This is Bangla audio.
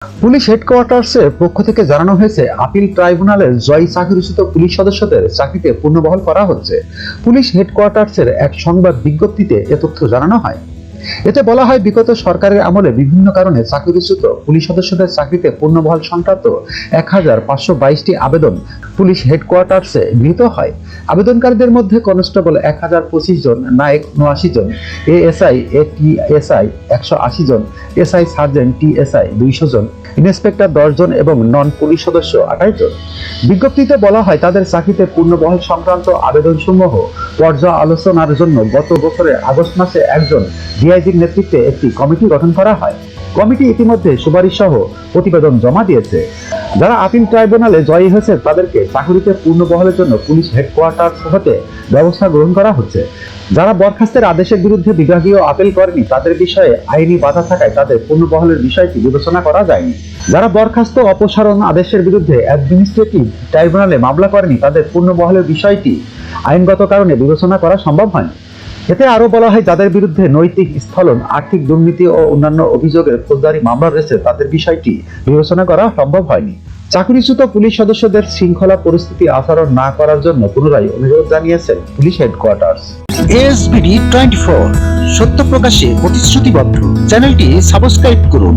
পুলিশ হেডকোয়ার্টার্সের পক্ষ থেকে জানানো হয়েছে, আপিল ট্রাইব্যুনালের জয়ী চাকরিচ্যুত পুলিশ সদস্যদের চাকরিতে পুনর্বহাল করা হচ্ছে। পুলিশ হেডকোয়ার্টার্সের এক সংবাদ বিজ্ঞপ্তিতে এ তথ্য জানানো হয়। এতে বলা হয়, বিগত সরকারের আমলে বিভিন্ন কারণে চাকরিচ্যুত পুলিশ সদস্যদের চাকরিতে পুনর্বহাল সংক্রান্ত 1522টি আবেদন পুলিশ হেডকোয়ার্টার্সে গৃহীত হয়। আবেদনকারীদের মধ্যে কনস্টেবল 1025 জন, নায়ক 89 জন, এএসআই এটিএসআই 180 জন, এসআই সার্জেন্ট টিএসআই 200 জন, ইন্সপেক্টর 10 জন এবং নন পুলিশ সদস্য 28 জন। বিজ্ঞপ্তিতে বলা হয়, তাদের চাকরিতে পুনর্বহাল সংক্রান্ত আবেদনসমূহ পর্যালোচনার জন্য গত বছরের আগস্ট মাসে একজন ডিআইজির নেতৃত্বে একটি কমিটি গঠন করা হয়। কমিটি ইতিমধ্যে সুপারিশ সহ প্রতিবেদন জমা দিয়েছে। যারা আপিল ট্রাইব্যুনালে জয়ী হয়েছে তাদেরকে চাকরিতে পুনর্বহালের জন্য পুলিশ হেডকোয়ার্টার্স হতে ব্যবস্থা গ্রহণ করা হচ্ছে। যারা বরখাস্তের আদেশের বিরুদ্ধে বিভাগীয় আপিল করেনি তাদের বিষয়ে আইনি বাধা থাকায় তাদের পুনর্বহালের বিষয়টি বিবেচনা করা যায়নি। যারা বরখাস্ত অপসারণ আদেশের বিরুদ্ধে অ্যাডমিনিস্ট্রেটিভ ট্রাইব্যুনালে মামলা করেনি তাদের পুনর্বহালের বিষয়টি আইনগত কারণে বিবেচনা করা সম্ভব হয়নি। এতে আরো বলা হয়, যাদের বিরুদ্ধে নৈতিক স্খলন, আর্থিক দুর্নীতি ও অন্যান্য অভিযোগের ফৌজদারি মামলা রয়েছে তাদের বিষয়টি বিবেচনা করা সম্ভব হয়নি। চাকরিচ্যুত পুলিশ সদস্যদের শৃঙ্খলা পরিস্থিতি আচরণ না করার জন্য পুনরায় অনুরোধ জানিয়েছেন পুলিশ হেডকোয়ার্টার্স। এএসবিডি 24 সত্য প্রকাশে প্রতিশ্রুতিবদ্ধ। চ্যানেলটি সাবস্ক্রাইব করুন।